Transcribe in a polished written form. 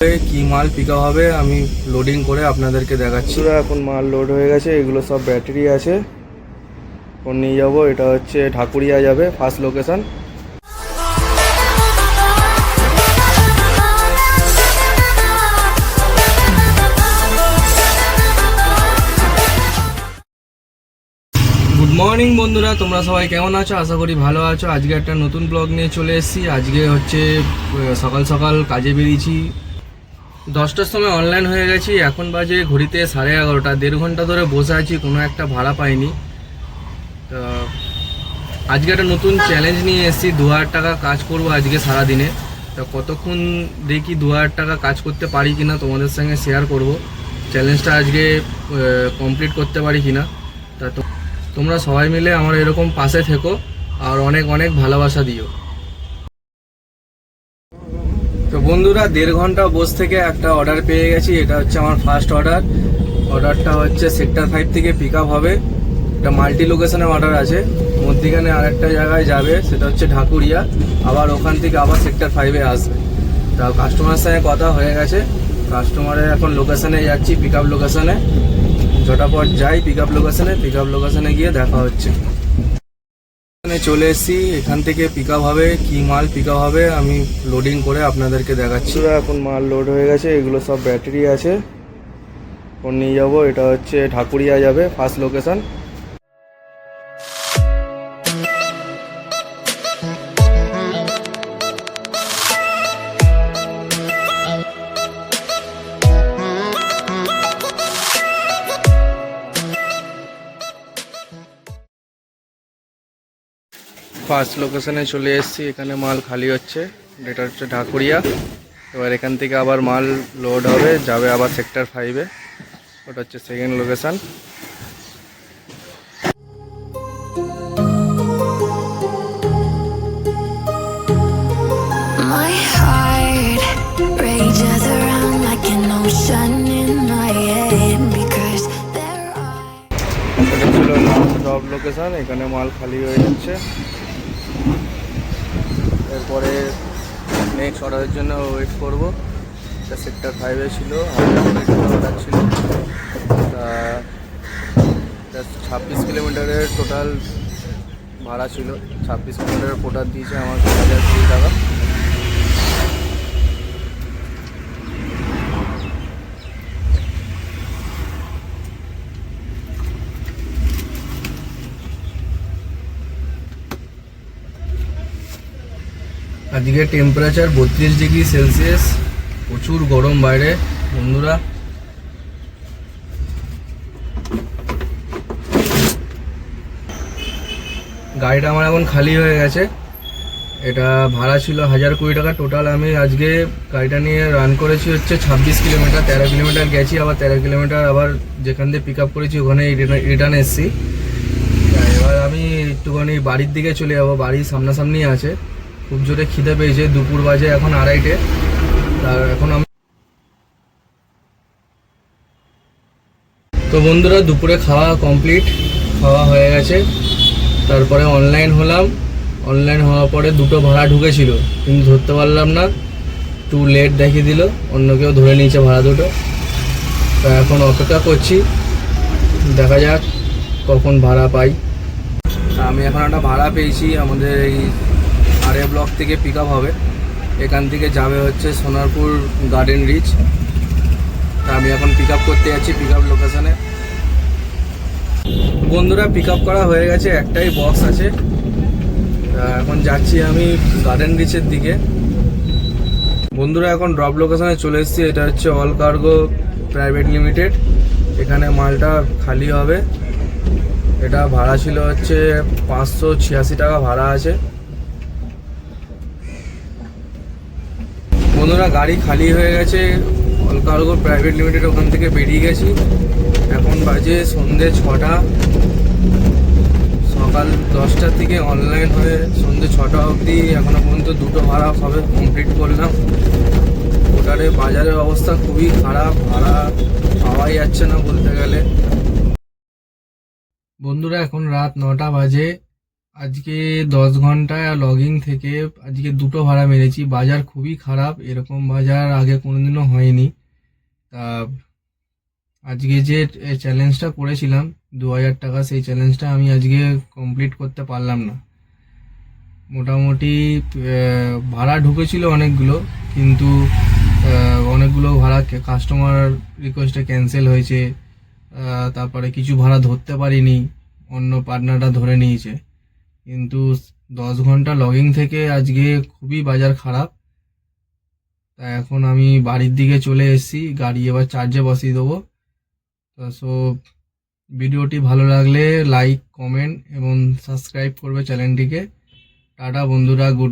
কি মাল pick up হবে আমি লোডিং করে আপনাদেরকে দেখাচ্ছি। এখন মাল লোড হয়ে গেছে, এগুলো সব ব্যাটারি আছে, ফোন নিয়ে যাবো। এটা হচ্ছে ঢাকুরিয়া যাবে, ফার্স্ট লোকেশন। গুড মর্নিং বন্ধুরা, তোমরা সবাই কেমন আছো? আশা করি ভালো আছো। আজকে একটা নতুন ব্লগ নিয়ে চলে এসেছি। আজকে হচ্ছে সকাল সকাল কাজে বেরিয়েছি, 10টার সময় অনলাইন হয়ে গেছি। এখন বাজে ঘড়িতে 11:30। 1.5 ঘন্টা ধরে বসে আছি, কোনো একটা ভাড়া পাইনি। তো আজকে একটা নতুন চ্যালেঞ্জ নিয়ে এসেছি, 2000 টাকা কাজ করব আজকে সারাদিনে। তো কতক্ষণ দেখি 2000 টাকা কাজ করতে পারি কিনা তোমাদের সঙ্গে শেয়ার করব। চ্যালেঞ্জটা আজকে কমপ্লিট করতে পারি কিনা। তা তোমরা সবাই মিলে আমার এরকম পাশে থেকো আর অনেক অনেক ভালোবাসা দিও। তো বন্ধুরা, 1.5 ঘন্টা বসে থেকে একটা অর্ডার পেয়ে গেছি। এটা হচ্ছে আমার ফার্স্ট অর্ডার। অর্ডারটা হচ্ছে সেক্টর 5 থেকে পিক আপ হবে। এটা মাল্টি লোকেশনের অর্ডার আছে, মধ্যিখানে আরেকটা জায়গায় যাবে, সেটা হচ্ছে ঢাকুরিয়া। আবার ওখান থেকে আবার সেক্টর 5-এ আসবে। তা কাস্টমারের সঙ্গে কথা হয়ে গেছে, কাস্টমারের এখন লোকেশনে যাচ্ছি, পিক আপ লোকেশনে। ঝটাপট যাই পিক আপ লোকেশনে গিয়ে দেখা হচ্ছে। চলে এসেছি, এখান থেকে পিক আপ হবে। কি মাল পিক আপ হবে আমি লোডিং করে আপনাদেরকে দেখাচ্ছি। এখন মাল লোড হয়ে গেছে, এগুলো সব ব্যাটারি আছে, ফোন নিয়ে যাবো। এটা হচ্ছে ঢাকুরিয়া যাবে, ফার্স্ট লোকেশন। ফার্স্ট লোকেশনে চলে এসেছি, এখানে মাল খালি হচ্ছে। এটা হচ্ছে ঢাকুরিয়া। এবার এখান থেকে আবার মাল লোড হবে, যাবে আবার সেক্টর 5-এ। ওটা হচ্ছে সেকেন্ড লোকেশন। এটা ছিল ড্রপ লোকেশন, এখানে মাল খালি হয়ে যাচ্ছে। এরপরে নেক্সট অর্ডারের জন্য ওয়েট করব। এটা সেক্টর 5-এ ছিল, অর্ডার ছিল। তা 26 কিলোমিটারের টোটাল ভাড়া ছিল। 26 কিলোমিটারের পোটার দিয়েছে আমার 1020 টাকা। আজকে টেম্পারেচার 32 ডিগ্রি সেলসিয়াস, প্রচুর গরম বাইরে বন্ধুরা। গাড়িটা আমার এখন খালি হয়ে গেছে। এটা ভাড়া ছিল 1020 টাকা টোটাল। আমি আজকে গাড়িটা নিয়ে রান করেছি হচ্ছে 26 কিলোমিটার। 13 কিলোমিটার গেছি, আবার 13 কিলোমিটার আবার যেখান থেকে পিক আপ করেছি ওখানে রিটার্ন এসেছি। এবার আমি একটুখানি বাড়ির দিকে চলে যাবো, বাড়ির সামনাসামনি আছে। খুব জোরে খিদে পেয়েছে, দুপুর বাজে এখন 2:30। আর এখন আমি তো বন্ধুরা দুপুরে খাওয়া কমপ্লিট, খাওয়া হয়ে গেছে। তারপরে অনলাইন হলাম। অনলাইন হওয়ার পরে দুটো ভাড়া ঢুকেছিল, কিন্তু ধরতে পারলাম না, টু লেট দেখিয়ে দিল। অন্য কেউ ধরে নিয়েছে ভাড়া দুটো। তা এখন অপেক্ষা করছি, দেখা যাক কখন ভাড়া পাই। আমি এখন একটা ভাড়া পেয়েছি, আমাদের এই আরে ব্লক থেকে পিক আপ হবে। এখান থেকে যাবে হচ্ছে সোনারপুর গার্ডেন রিচ। তা আমি এখন পিক আপ করতে যাচ্ছি পিক আপ লোকেশনে। বন্ধুরা পিক আপ করা হয়ে গেছে, একটাই বক্স আছে। এখন যাচ্ছি আমি গার্ডেন রিচের দিকে। বন্ধুরা এখন ড্রপ লোকেশনে চলে এসেছি। এটা হচ্ছে অল কার্গো প্রাইভেট লিমিটেড। এখানে মালটা খালি হবে। এটা ভাড়া ছিল হচ্ছে 586 টাকা ভাড়া আছে। বন্ধুরা গাড়ি খালি হয়ে গেছে, অল কার্গো প্রাইভেট লিমিটেড ওখান থেকে বেরিয়ে গেছি। এখন বাজে সন্ধ্যে 6টা। সকাল 10টা থেকে অনলাইন হয়ে সন্ধ্যে 6টা অবধি এখনো পর্যন্ত দুটো ভাড়া সবে কমপ্লিট করলাম। ওটারে বাজারের অবস্থা খুবই খারাপ, ভাড়া পাওয়াই যাচ্ছে না বলতে গেলে। বন্ধুরা এখন রাত 9টা বাজে, আজকে 10 ঘন্টা লগিং থেকে আজকে 2টো ভাড়া মেরেছি। বাজার খুবই খারাপ, এরকম বাজার আগে কোনোদিনও হয়নি। তা আজকে যে চ্যালেঞ্জটা করেছিলাম 2000 টাকা, সেই চ্যালেঞ্জটা আমি আজকে কমপ্লিট করতে পারলাম না। মোটামুটি ভাড়া ঢুকেছিল অনেকগুলো, কিন্তু অনেকগুলো ভাড়া কাস্টমার রিকোয়েস্টে ক্যান্সেল হয়েছে। তারপরে কিছু ভাড়া ধরতে পারিনি, অন্য পার্টনাররা ধরে নিয়েছে। কিন্তু 10 ঘন্টা লগিং থেকে আজকে খুবই বাজার খারাপ। তা এখন আমি বাড়ির দিকে চলে এসেছি, গাড়ি এবার চার্জে বসিয়ে দেবো। তা সো ভিডিওটি ভালো লাগলে লাইক, কমেন্ট এবং সাবস্ক্রাইব করবে চ্যানেলটিকে। টাটা বন্ধুরা, গুড।